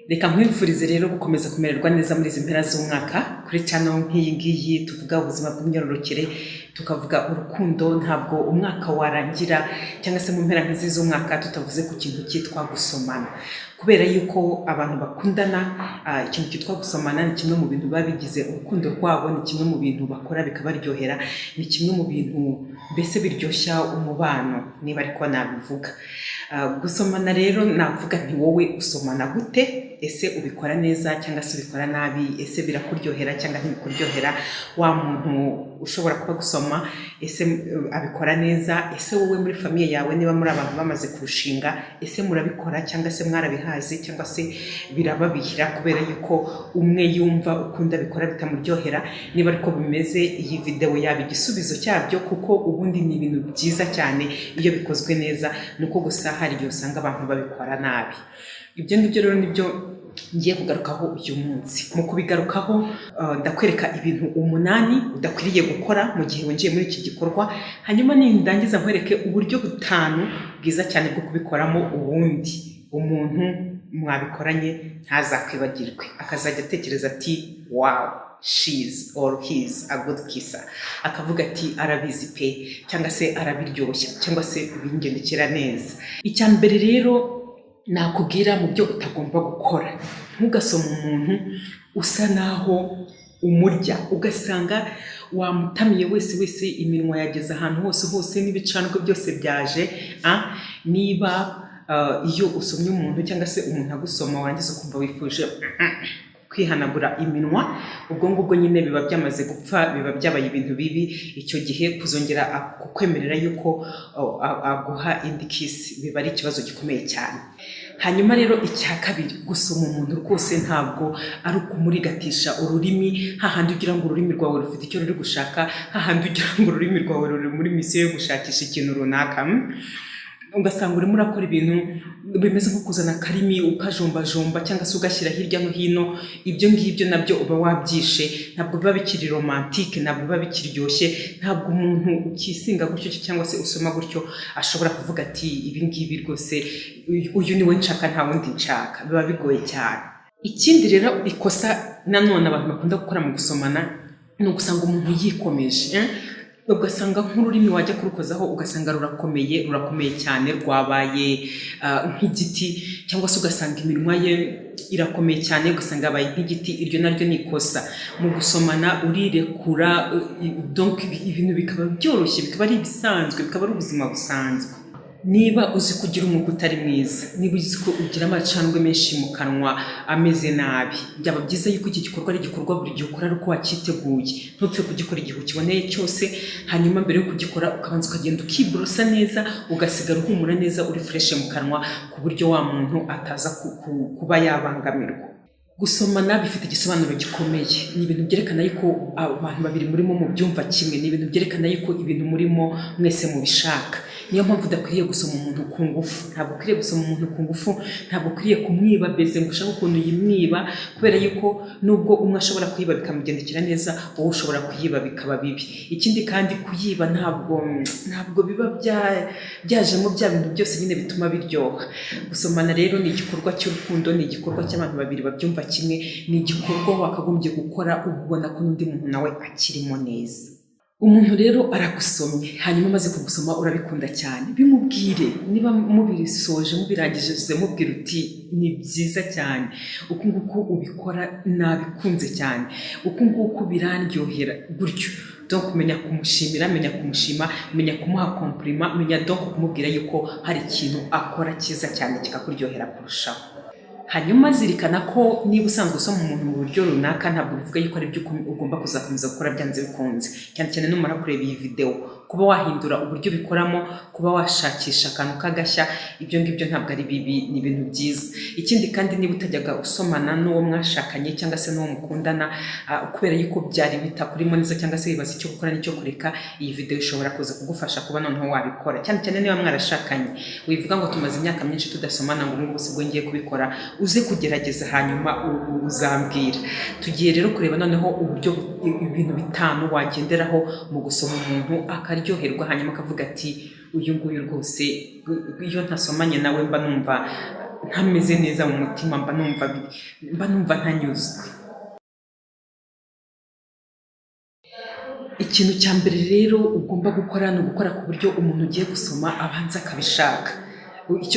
Reka nkwifurize rero gukomeza kumererwa neza muri izi mpera z'umwaka kuri channel nk'iyi ngiyi tuvuga ubuzima bw'imyororokere tukavuga urukundo. Ntabwo umwaka warangira cyangwa se mu mpera nk'izi z'umwaka tutavuze ku kintu cyitwa gusomana, kubera yuko abantu bakundana ikintu cyitwa gusomana ni kimwe mu bintu babigize urukundo rwabo, ni kimwe mu bintu bakora bikabaryohera, ni kimwe mu bintu mbese biryoshya umubano niba ariko nabivuga. Gusomana rero navuga nti wowe usomana gute? Ese ubikora neza cyangwa se ubikora nabi? Ese birakuryohera cyangwa ntibikuryohera? Wa muntu ushobora kuba gusoma ese abikora neza? Ese wowe muri famiye yawe niba muri abantu bamaze kurushinga ese murabikora cyangwa se mwarabihazi cyangwa se birababihira kubera yuko umwe yumva ukunda bikora bitamuryohera? Niba ariko bimeze iyi video yaba igisubizo cyabyo, kuko ubundi ni ibintu byiza cyane iyo bikozwe neza, nuko gusa hari igihe usanga abantu babikora nabi. Ibyo ngibyo rero nibyo ngiye kugarukaho uyu munsi. Mu kubigarukaho ndakwereka ibintu 8 udakwiriye gukora mu gihe winjiye muri iki gikorwa, hanyuma nindangiza nkwereke uburyo 5 bwiza cyane bwo kubikoramo, ubundi umuntu mwabikoranye ntazakwibagirwe, akazajya atekereza ati wow, she's or he's a good kisser, akavuga ati arabizi pe, cyangwa se arabiryoshya, cyangwa se bingendekera neza. Icya mbere rero nakubwira mu byo utagomba gukora, ntugasoma umuntu usa naho umurya, ugasanga wamutamiye wese iminwa yageze ahantu hose n'ibicanwa byose byaje. Niba iyo usomye umuntu cyangwa se umuntu agusoma warangiza ukumva wifuje kwihanagura iminwa, ubwo ngubwo nyine biba byamaze gupfa, biba byabaye ibintu bibi. Icyo gihe kuzongera kukwemerera yuko aguha indi kiss biba ari ikibazo gikomeye cyane. Hanyuma rero icya kabiri, gusoma umuntu rwose ntabwo ari ukumurigatisha ururimi, hahandi ugira ngo ururimi rwawe rufite icyo ruri gushaka, hahandi ugira ngo ururimi rwawe ruri muri misiyo yo gushakisha ikintu runaka. Ugasanga urimo urakora ibintu bimeze nko kuzana karimi ukajombajomba cyangwa se ugashyira hirya no hino. Ibyo ngibyo nabyo uba wabyishe, ntabwo biba bikiri romantique, ntabwo biba bikiryoshye. Ntabwo umuntu ukisinga gutyo cyangwa se usoma gutyo ashobora kuvuga ati ibi ngibi rwose uyu niwe nshaka nta wundi nshaka, biba bigoye cyane. Ikindi rero ikosa nanone abantu bakunda gukora mu gusomana ni ugusanga umuntu yikomeje, ugasanga nk'ururimi wajya kurukozaho ugasanga rurakomeye cyane, rwabaye nk'igiti, cyangwa se ugasanga iminwa ye irakomeye cyane ugasanga yabaye nk'igiti. Iryo naryo ni ikosa mu gusomana. Urirekura, donc ibintu bikaba byoroshye, bikaba ari ibisanzwe, bikaba ari ubuzima busanzwe. Niba uzi kugira umwuka utari mwiza, niba uzi ko ugira amacandwe menshi mu kanwa ameze nabi, byaba byiza yuko iki gikorwa ari igikorwa buri gihe ukora uko wakiteguye. Ntupfe kugikora igihe ukiboneye cyose, hanyuma mbere yo kugikora ukabanza ukagenda ukiborosa neza, ugasigara uhumura neza, uri fresh mu kanwa, ku buryo wa muntu ataza kuba yabangamirwa. Gusomana bifite igisobanuro gikomeye, ni ibintu byerekana yuko abantu babiri murimo mu byumva kimwe, ni ibintu byerekana yuko ibintu murimo mwese mubishaka. Niyo mpamvu udakwiriye gusoma umuntu ku ngufu, ntabwo ukwiriye gusoma umuntu ku ngufu, ntabwo ukwiriye kumwiba beze ngo ushaka ukuntu yimwiba, kubera yuko nubwo umwe ashobora kuyiba bikamugendekera neza, wowe ushobora kuyiba bikaba bibi. Ikindi kandi kuyiba ntabwo biba byajemo bya bintu byose nyine bituma biryoha. Gusomana rero ni igikorwa cy'urukundo, ni igikorwa cy'abantu babiri babyumva kimwe, ni igikorwa wakagombye gukora ubona ko n'undi muntu nawe akirimo neza. Umuntu rero aragusomye, hanyuma amaze kugusoma urabikunda cyane, bimubwire. Niba mubisoje mubirangije mubwira uti ni byiza cyane, uko nguko ubikora nabikunze cyane, uko nguko birandyohera gutyo. Donc menya kumushimira, menya kumushima, menya kumuha compliment, menya donc kumubwira yuko hari ikintu akora cyiza cyane kikakuryohera kurushaho. Hanyuma zirikana ko niba usanzwe usoma umuntu mu buryo runaka, ntabwo bivuga yuko ari byo ugomba kuzakomeza gukora byanze bikunze. Cyane cyane numara kureba iyi video, kuba wahindura uburyo bikoramo, kuba washakisha akantu kagashya, ibyo ngibyo ntabwo ari bibi, ni ibintu byiza. Ikindi kandi niba utajyaga usomana n'uwo mwashakanye cyangwa se n'uwo mukundana, kubera yuko byari bitakurimo neza cyangwa se wibaza icyo gukora n'icyo kureka, iyi video ishobora kuza kugufasha kuba noneho wabikora. Cyane cyane niba mwarashakanye, wivuga ngo tumaze imyaka myinshi tudasomana, ngo ubu bwo ngiye kubikora, uze kugerageza hanyuma uzambwira. Tugiye rero kureba noneho uburyo ibintu 5 wagenderaho mu gusoma umuntu akaryoherwa, hanyuma akavuga ati uyu nguyu rwose iyo ntasomanye nawe mba numva ntameze neza mu mutima, mba numva ntanyuzwe. Ikintu cya mbere rero ugomba gukora ni ugukora ku buryo umuntu ugiye gusoma abanza akabishaka.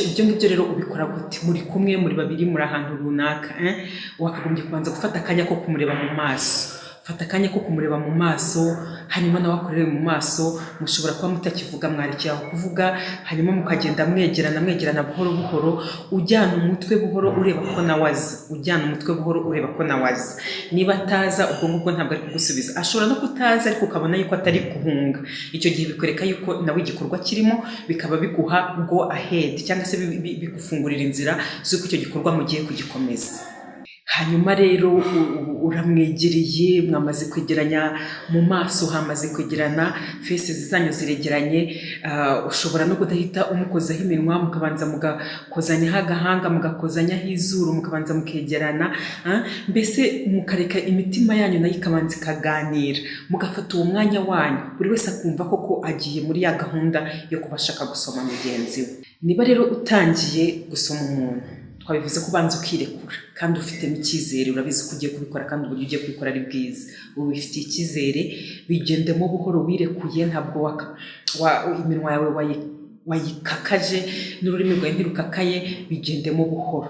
Ibyo ngibyo rero ubikora gute? Muri kumwe, muri babiri, muri ahantu runaka, wakagombye kubanza gufata akanya ko kumureba mu maso. Fata akanya ko kumureba mu maso, hanyuma nawe akurebe mu maso. Mushobora kuba mutakivuga, mwarekera kuvuga, hanyuma mukagenda mwegerana buhoro buhoro, ujyana umutwe buhoro ureba ko nawe azi. Niba ataza, ubwo ngubwo ntabwo ari kugusubiza. Ashobora no kutaza ariko ukabona yuko atari guhunga. Icyo gihe bikwereka yuko nawe igikorwa kirimo, bikaba biguha go ahead cyangwa se bigufungurira inzira z'uko icyo gikorwa mugiye kugikomeza. Hanyuma rero uramwegereye, mwamaze kwegeranya mu maso, hamaze kwegerana, faces zanyu ziregeranye. Ushobora no kudahita umukozaho iminwa, mukabanza mugakozanyaho agahanga, mugakozanyaho izuru, mukabanza mukegerana, mbese mukareka imitima yanyu nayo ikabanza ikaganira, mugafata uwo mwanya wanyu, buri wese akumva koko agiye muri ya gahunda yo kuba ashaka gusoma mugenzi we. Niba rero utangiye gusoma umuntu, twabivuze ko ubanza ukirekura kandi ufitemo icyizere, urabizi ko ugiye kubikora kandi uburyo ugiye kubikora ari bwiza, ubu bifitiye icyizere, bigendemo buhoro wirekuye, ntabwo iminwa yawe wayikakaje n'ururimi rwawe ntirukakaye, bigendemo buhoro,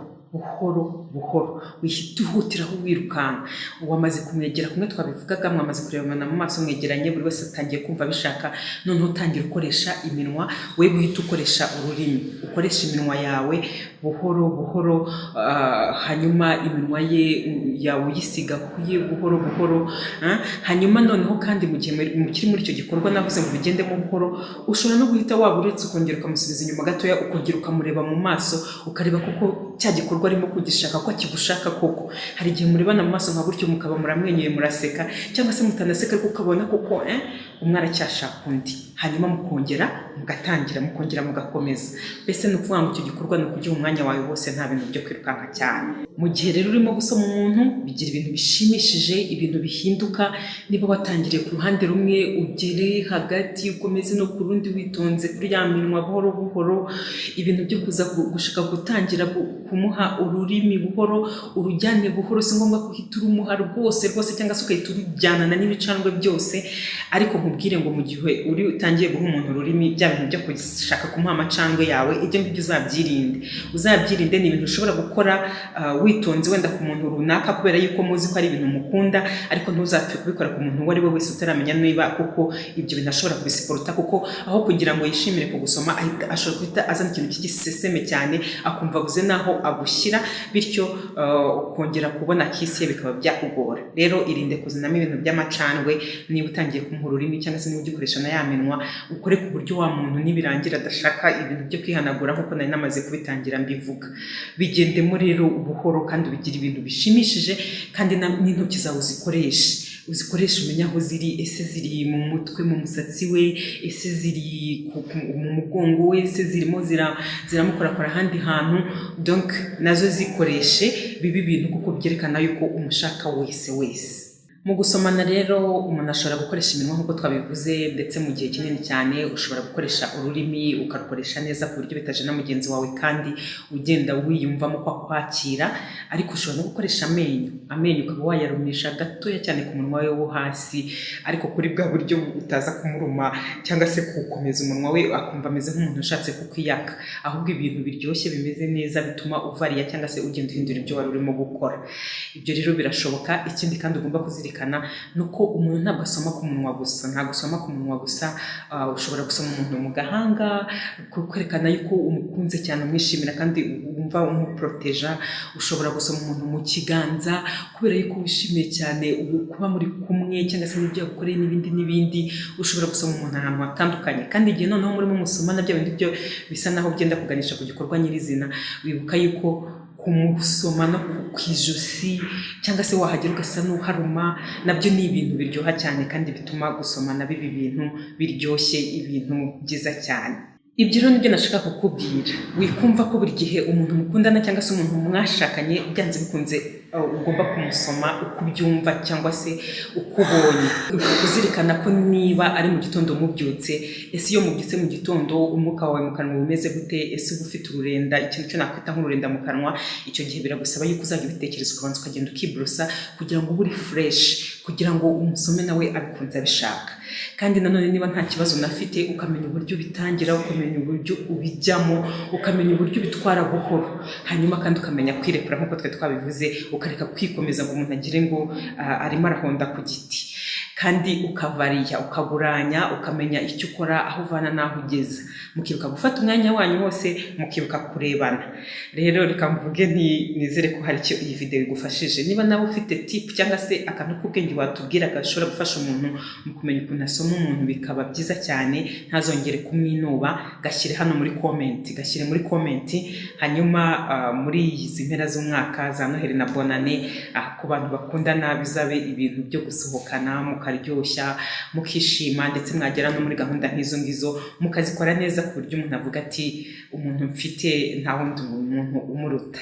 wihutiraho wirukanka. Wamaze kumwegera, kumwe twabivugaga, mwamaze kurebana mu maso mwegeranye, buri wese atangiye kumva bishaka, noneho utangira ukoresha iminwa, we guhita ukoresha ururimi, ukoresha iminwa yawe buhoro, hanyuma iminwa yawe uyisiga kuye buhoro, hanyuma noneho kandi mu gihe mukiri muri icyo gikorwa navuze ngo bigendemo buhoro, ushobora no guhita waba uretse ukongera ukamusubiza inyuma gatoya, ukongera ukamureba mu maso, ukareba koko cya gikorwa arimo kugishaka ko akigushaka koko. Hari igihe murebana mu maso nka gutyo mukaba muramwenyuye muraseka, cyangwa se mutanaseka ariko ukabona koko umwe aracyashaka undi, hanyuma mukongera mugakomeza. Mbese ni ukuvuga ngo icyo gikorwa ni ukugiha umwanya wawe wose, nta bintu byo kwirukanka cyane. Mu gihe rero urimo gusoma umuntu, bigira ibintu bishimishije, ibintu bihinduka. Niba watangiriye ku ruhande rumwe, ugere hagati, ukomeze no ku rundi witonze, kuri ya minwa buhoro, ibintu byo kuza gushaka gutangira kumuha ururimi buhoro, urujyane buhoro, si ngombwa kuhita urumuha rwose cyangwa se ukahita urujyanana n'ibicandwe byose. Ariko nkubwire ngo mu gihe utangiye guha umuntu ururimi, bya bintu byo gushaka kumuha amacandwe yawe, ibyo ngibyo uzabyirinde. Ni ibintu ushobora gukora witonze, wenda ku muntu runaka, kubera yuko muzi ko ari ibintu mukunda, ariko ntuzapfe kubikora ku muntu uwo ari we wese utaramenya niba koko ibyo bintu ashobora kubisiporuta, kuko aho kugira ngo yishimire kugusoma, ashobora guhita azana ikintu cy'igiseseme cyane, akumva abuze naho agushyira, bityo ukongera kubona kisi ye bikaba byakugora. Rero irinde kuzanamo ibintu by'amacandwe. Niba utangiye kumuha ururimi cyangwa se niba ugikoresha na ya minwa, ukore ku buryo wa muntu nibirangira adashaka ibintu byo kwihanagura, nk'uko nari namaze kubitangira mbivuga. Bigendemo rero buhoro kandi bigira ibintu bishimishije, kandi n'intoki zawe uzikoresha umenya aho ziri, ese ziri mu mutwe, mu musatsi we, ese ziri mu mugongo we, ese zirimo ziramukorakora ahandi hantu. Donc nazo zikoreshe, bibi bintu kuko byerekana yuko umushaka wese. Mu gusomana rero umuntu ashobora gukoresha iminwa nk'uko twabivuze, ndetse mu gihe kinini cyane ushobora gukoresha ururimi ukarukoresha neza ku buryo bitaje na mugenzi wawe kandi ugenda wiyumvamo ko akwakira. Ariko ushobora no gukoresha amenyo ukaba wayarumisha gatoya cyane ku munwa we wo hasi, ariko kuri bwa buryo utaza kumuruma cyangwa se kukomeza umunwa we akumva ameze nk'umuntu ushatse kukwiyaka, ahubwo ibintu biryoshye bimeze neza bituma uvariya cyangwa se ugenda uhindura ibyo wari urimo gukora. Ibyo rero birashoboka. Ikindi kandi ugomba kuzirikana nuko umuntu ntabwo asoma ku munwa gusa, ushobora gusoma umuntu mu gahanga, kwerekana yuko umukunze cyane, umwishimira kandi wumva umuproteja. Ushobora gusoma umuntu mu kiganza kubera yuko wishimiye cyane kuba muri kumwe, cyangwa se n'ibyo yagukoreye n'ibindi. Ushobora gusoma umuntu ahantu hatandukanye, kandi igihe noneho murimo musoma nabyo bindi byo bisa naho byenda kuganisha ku gikorwa nyirizina, wibuka yuko kumusoma no ku ijosi cyangwa se wahagera ugasa n'uharuma, nabyo ni ibintu biryoha cyane kandi bituma gusomana biba ibintu biryoshye, ibintu byiza cyane. ibyo rero nibyo nashaka kukubwira. Wikumva ko buri gihe umuntu mukundana cyangwa se umuntu mwashakanye byanze bikunze ugomba kumusoma uko ubyumva cyangwa se uko ubonye. Kuzirikana ko niba ari mu gitondo mubyutse, ese iyo mubyutse mu gitondo umwuka wawe mu kanwa umeze gute, ese uba ufite ururenda, ikintu cyo nakwita nk'ururenda mu kanwa, icyo gihe biragusaba yuko uzajya ubitekereza ukabanza ukagenda ukiborosa kugira ngo ube uri fresh, kugira ngo umusome nawe abikunze abishaka. Kandi nanone niba nta kibazo unafite, ukamenya uburyo bitangira, ukamenya uburyo ubijyamo, ukamenya uburyo bitwara buhoro, hanyuma kandi ukamenya kwirekura nk'uko twe twabivuze, ukareka kwikomeza ngo umuntu agire ngo arimo arahonda ku giti, kandi ukavariya, ukaburanya, ukamenya icyo ukora, aho uvana n'aho ugeza, mukibuka gufata umwanya wanyu wose, mukibuka kurebana. Rero reka mvuge nizere ko hari icyo iyi video igufashije. Niba nawe ufite tip cyangwa se akantu k'ubwenge watubwira gashobora gufasha umuntu mu kumenya ukuntu asoma umuntu, bikaba byiza cyane, ntazongere kumwinuba, gashyire hano muri comment, hanyuma muri izi mpera z'umwaka za Noheli na Bonane, ku bantu bakundana bizabe ibintu byo gusohokana, mukaryoshya, mukishima, ndetse mwagera no muri gahunda nk'izo ngizo mukazikora neza ku buryo umuntu avuga ati umuntu mfite nta wundi muntu umuruta.